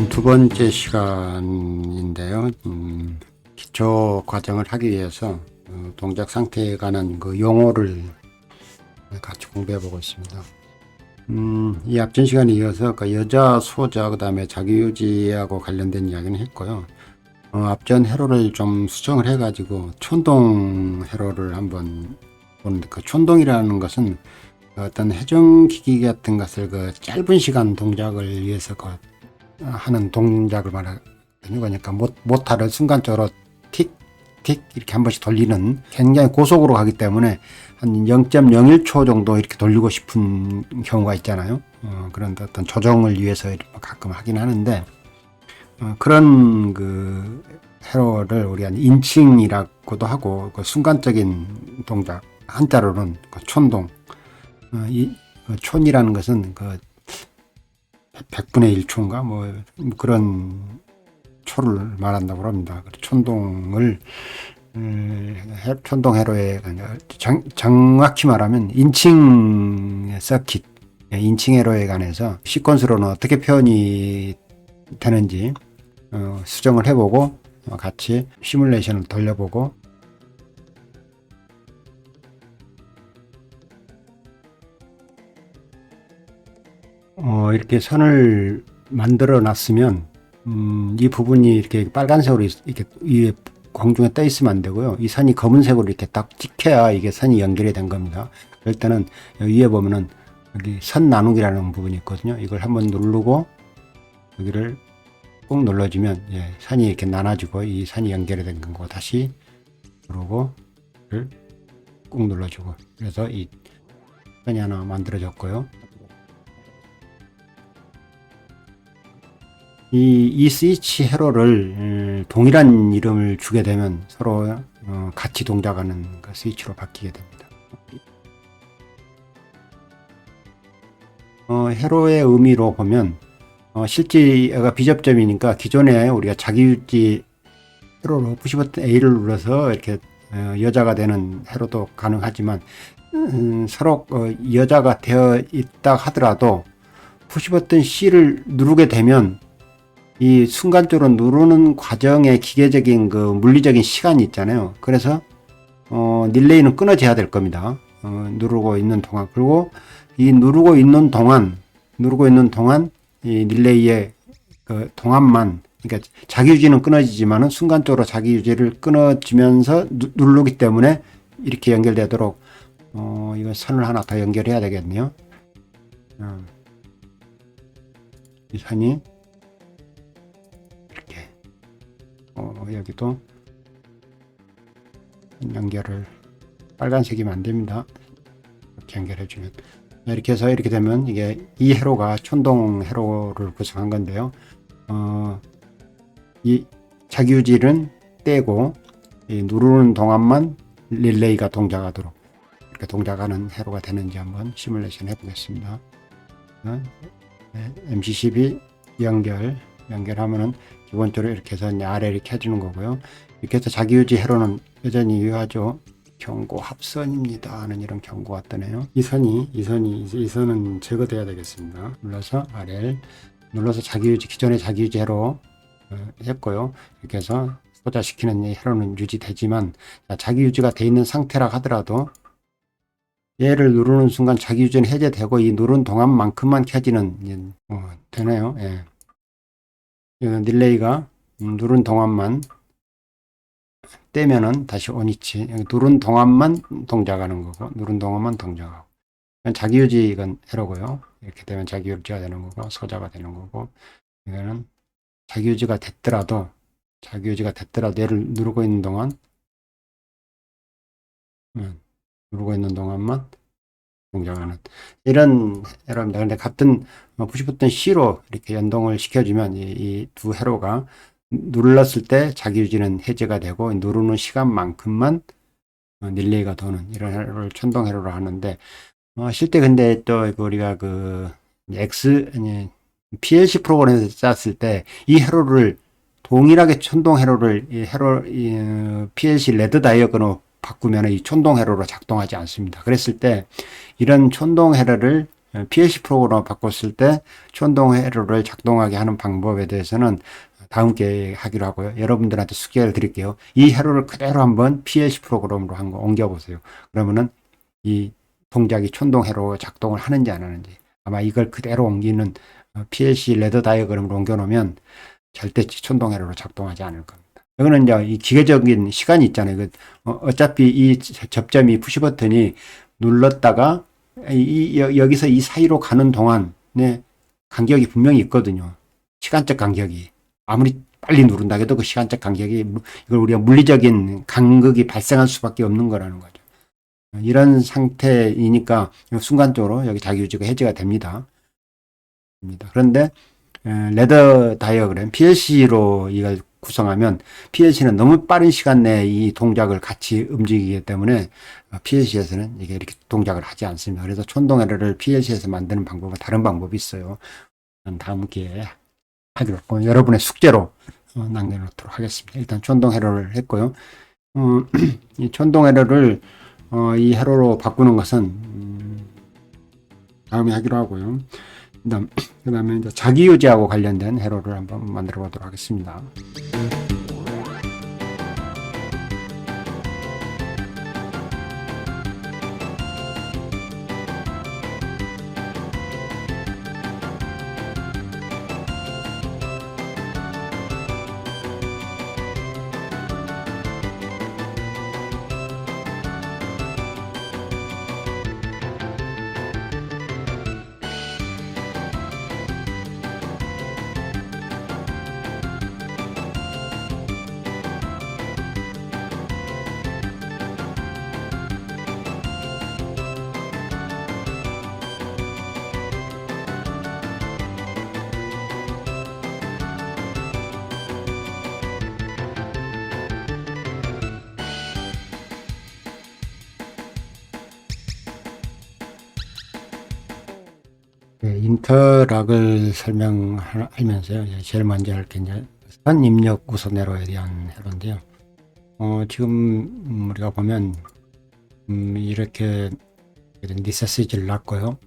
두 번째 시간인데요. 기초 과정을 하기 위해서 동작 상태에 관한 그 용어를 같이 공부해 보고 있습니다. 이 앞전 시간에 이어서 그 여자 소자 그다음에 자기유지하고 관련된 이야기는 했고요. 앞전 회로를 좀 수정을 해가지고 촌동 회로를 한번 보는데, 그 촌동이라는 것은 어떤 회전기기 같은 것을 그 짧은 시간 동작을 위해서 하는 동작을 말하거든요. 그러니까 모타를 순간적으로 틱, 틱 이렇게 한 번씩 돌리는, 굉장히 고속으로 가기 때문에 한 0.01초 정도 이렇게 돌리고 싶은 경우가 있잖아요. 그런 어떤 조정을 위해서 가끔 하긴 하는데, 그런 그 회로를 우리가 인칭이라고도 하고, 그 순간적인 동작, 한자로는 그 촌동, 그 촌이라는 것은 그 100분의 1초인가 뭐 그런 초를 말한다고 합니다. 촌동을 촌동 회로에 정확히 말하면 인칭 서킷, 인칭 회로에 관해서 시퀀스로는 어떻게 표현이 되는지 수정을 해보고 같이 시뮬레이션을 돌려보고, 이렇게 선을 만들어 놨으면 이 부분이 이렇게 빨간색으로 이렇게 위에 공중에 떠 있으면 안 되고요. 이 선이 검은색으로 이렇게 딱 찍혀야 이게 선이 연결이 된 겁니다. 그럴 때는 위에 보면은 여기 선 나누기라는 부분이 있거든요. 이걸 한번 누르고 여기를 꾹 눌러주면 선이 이렇게 나눠지고 이 선이 연결이 된 거고, 다시 누르고 이를 꾹 눌러주고, 그래서 이 선이 하나 만들어졌고요. 이 스위치 회로를 동일한 이름을 주게 되면 서로 같이 동작하는 그 스위치로 바뀌게 됩니다. 회로의 의미로 보면 실제가 비접점이니까 기존에 우리가 자기유지 회로로 푸시 버튼 A를 눌러서 이렇게 여자가 되는 회로도 가능하지만, 서로 여자가 되어 있다 하더라도 푸시 버튼 C를 누르게 되면 이 순간적으로 누르는 과정의 기계적인 그 물리적인 시간이 있잖아요. 그래서 릴레이는 끊어져야 될 겁니다. 누르고 있는 동안. 그리고 이 누르고 있는 동안 이 릴레이의 그 동안만, 그러니까 자기 유지는 끊어지지만은 순간적으로 자기 유지를 끊어지면서 누르기 때문에 이렇게 연결되도록 이거 선을 하나 더 연결해야 되겠네요. 이 선이 여기도 연결을, 빨간색이면 안 됩니다. 이렇게 연결해주면, 이렇게 해서 이렇게 되면 이게 이 회로가 촌동 회로를 구성한 건데요. 이 자기유지는 떼고 이 누르는 동안만 릴레이가 동작하도록 이렇게 동작하는 회로가 되는지 한번 시뮬레이션 해보겠습니다. MC12 연결하면은 기본적으로 이렇게 해서 아래 이렇게 해주는 거고요. 이렇게 해서 자기유지 회로는 여전히 유효하죠. 경고 합선입니다 하는 이런 경고가 뜨네요. 이 선은 제거돼야 되겠습니다. 눌러서 아래를 눌러서 기존의 자기유지 회로 했고요. 이렇게 해서 소자시키는 이 회로는 유지되지만, 자기유지가 돼 있는 상태라 하더라도 얘를 누르는 순간 자기유지는 해제되고 이 누른 동안만큼만 켜지는 되네요. 릴레이가 누른 동안만 떼면은 다시 온이치, 누른 동안만 동작하는 거고, 누른 동안만 동작하고, 자기유지 이건 회로고요. 이렇게 되면 자기유지가 되는 거고 소자가 되는 거고, 이거는 자기유지가 됐더라도 얘를 누르고 있는 동안만 동작하는 이런 회로입니다. 그런데 같은 푸시 버튼 C로 이렇게 연동을 시켜주면 이 두 회로가 눌렀을 때 자기유지는 해제가 되고 누르는 시간만큼만 릴레이가 도는 이런 회로를 촌동 회로로 하는데, 실제 근데 또 우리가 PLC 프로그램에서 짰을 때 이 회로를 동일하게 촌동 회로를 PLC 레드 다이어그램으로 바꾸면 이 촌동 회로로 작동하지 않습니다. 그랬을 때 이런 촌동 회로를 PLC 프로그램으로 바꿨을 때 촌동 회로를 작동하게 하는 방법에 대해서는 다음 기회에 하기로 하고요. 여러분들한테 숙제를 드릴게요. 이 회로를 그대로 한번 PLC 프로그램으로 한번 옮겨보세요. 그러면은 이 동작이 촌동 회로 작동을 하는지 안 하는지, 아마 이걸 그대로 옮기는 PLC 레더 다이어그램으로 옮겨놓으면 절대 촌동 회로로 작동하지 않을 겁니다. 이거는 이제 이 기계적인 시간이 있잖아요. 어차피 이 접점이 푸시 버튼이 눌렀다가 여기서 이 사이로 가는 동안에 간격이 분명히 있거든요. 시간적 간격이. 아무리 빨리 누른다 해도 그 시간적 간격이, 이걸 우리가 물리적인 간극이 발생할 수밖에 없는 거라는 거죠. 이런 상태이니까 순간적으로 여기 자기유지가 해제가 됩니다. 그런데 레더 다이어그램, PLC로 이걸 구성하면 PLC는 너무 빠른 시간 내에 이 동작을 같이 움직이기 때문에 PLC에서는 이게 이렇게 동작을 하지 않습니다. 그래서 촌동회로를 PLC에서 만드는 방법은 다른 방법이 있어요. 다음 기회에 하기로 했고, 여러분의 숙제로 남겨놓도록 하겠습니다. 일단 촌동회로를 했고요. 이 촌동회로를 이 회로로 바꾸는 것은 다음에 하기로 하고요. 그 다음에 이제 자기유지하고 관련된 회로를 한번 만들어 보도록 하겠습니다. 네, 인터락을 설명하면서요. 제일 먼저 할 게 이제 선 입력 우선 회로에 대한 회로인데요. 지금 우리가 보면 이렇게 니세스지를 놨고요.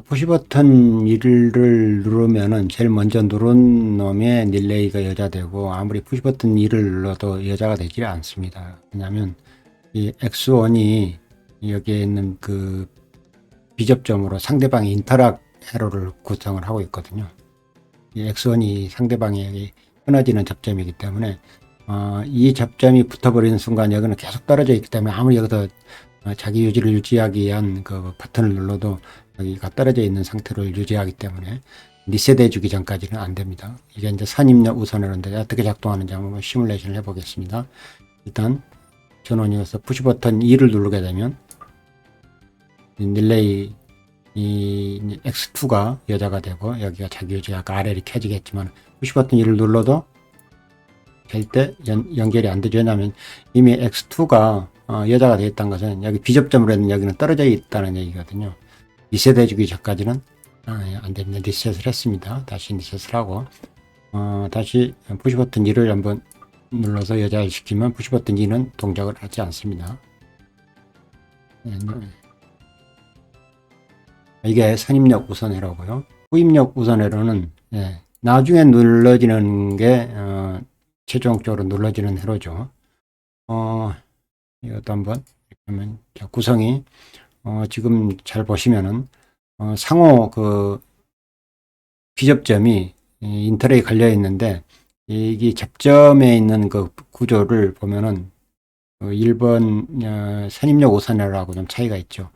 푸시 버튼 1을 누르면은 제일 먼저 누른 놈의 릴레이가 여자되고, 아무리 푸시 버튼 2를 눌러도 여자가 되지 않습니다. 왜냐하면 이 X1이 여기에 있는 그 비접점으로 상대방의 인터락 회로를 구성을 하고 있거든요. 이 X1이 상대방에게 끊어지는 접점이기 때문에 이 접점이 붙어버리는 순간 여기는 계속 떨어져 있기 때문에 아무리 여기서 자기 유지를 유지하기 위한 그 버튼을 눌러도 여기가 떨어져 있는 상태를 유지하기 때문에 리셋해 주기 전까지는 안 됩니다. 이게 이제 선입력 우선회로인데 어떻게 작동하는지 한번 시뮬레이션을 해보겠습니다. 일단 전원이어서 푸시 버튼 2를 누르게 되면 릴레이 이 X2가 여자가 되고, 여기가 자기 유지가 아까 아래로 켜지겠지만 푸시 버튼 2를 눌러도 절대 연결이 안 되죠. 왜냐하면 이미 X2가 여자가 되어 있다는 것은 여기 비접점으로 했는 여기는 떨어져 있다는 얘기거든요. 리셋해 주기 전까지는 안 됩니다. 리셋을 했습니다. 다시 리셋을 하고 다시 푸시 버튼 2를 한번 눌러서 여자를 시키면 푸시 버튼 2는 동작을 하지 않습니다. 이게 선입력 우선 회로고요. 후입력 우선 회로는 나중에 눌러지는 게 최종적으로 눌러지는 회로죠. 이것도 한번 그러면 구성이 지금 잘 보시면은 상호 그 비접점이 인터랙이 걸려 있는데, 이 접점에 있는 그 구조를 보면은 1번 선입력 우선 회로하고 좀 차이가 있죠.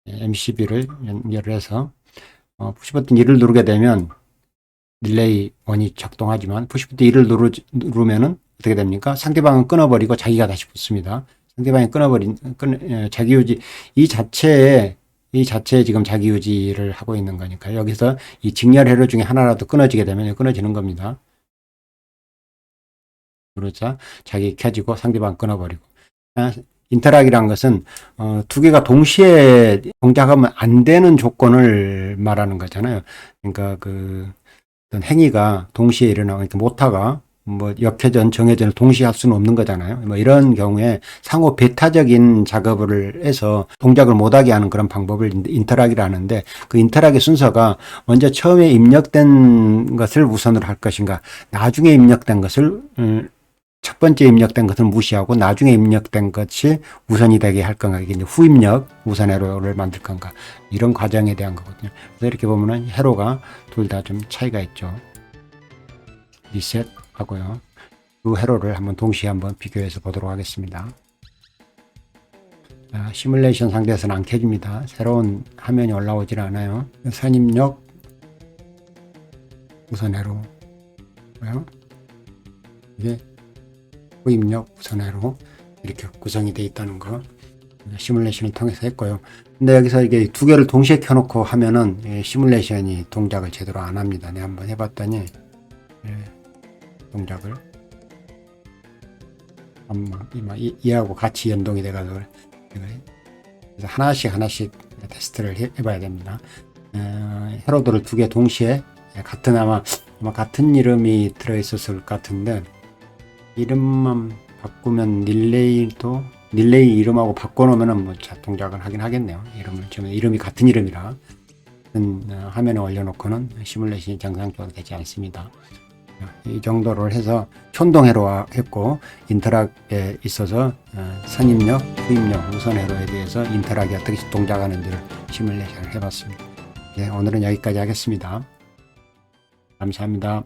MCB를 연결을 해서 푸시 버튼 2를 누르게 되면 릴레이 1이 작동하지만 푸시 버튼 2를 누르면은 어떻게 됩니까? 상대방은 끊어버리고 자기가 다시 붙습니다. 상대방이 자기 유지, 이 자체에 지금 자기 유지를 하고 있는 거니까 여기서 이 직렬 회로 중에 하나라도 끊어지게 되면 끊어지는 겁니다. 그러자 자기 켜지고 상대방 끊어버리고. 인터락이란 것은 두 개가 동시에 동작하면 안 되는 조건을 말하는 거잖아요. 그러니까 그 어떤 행위가 동시에 일어나고, 그러니까 모터가 뭐 역회전, 정회전을 동시에 할 수는 없는 거잖아요. 뭐 이런 경우에 상호 배타적인 작업을 해서 동작을 못하게 하는 그런 방법을 인터락이라 하는데, 그 인터락의 순서가 먼저 처음에 입력된 것을 우선으로 할 것인가, 나중에 입력된 것을 첫 번째 입력된 것을 무시하고 나중에 입력된 것이 우선이 되게 할 건가, 이게 이제 후입력 우선 회로를 만들 건가, 이런 과정에 대한 거거든요. 그래서 이렇게 보면은 회로가 둘 다 좀 차이가 있죠. 리셋 하고요. 두 회로를 한번 동시에 한번 비교해서 보도록 하겠습니다. 자, 시뮬레이션 상태에서는 안 켜집니다. 새로운 화면이 올라오질 않아요. 선입력 우선 회로고요. 이게 후입력 우선 회로, 이렇게 구성이 되어 있다는 거 시뮬레이션을 통해서 했고요. 근데 여기서 이게 두 개를 동시에 켜놓고 하면은 시뮬레이션이 동작을 제대로 안 합니다. 내가 한번 해봤더니 동작을 얘하고 같이 연동이 돼가지고, 그래서 하나씩 테스트를 해봐야 됩니다. 회로들을 두 개 동시에 같은 아마 같은 이름이 들어있었을 것 같은데, 이름만 바꾸면 릴레이 이름하고 바꿔놓으면은 뭐 동작을 하긴 하겠네요. 지금 이름이 같은 이름이라 화면에 올려놓고는 시뮬레이션이 정상적으로 되지 않습니다. 이 정도를 해서 촌동회로 했고, 인터락에 있어서 선입력, 후입력, 우선회로에 대해서 인터락이 어떻게 동작하는지를 시뮬레이션을 해봤습니다. 오늘은 여기까지 하겠습니다. 감사합니다.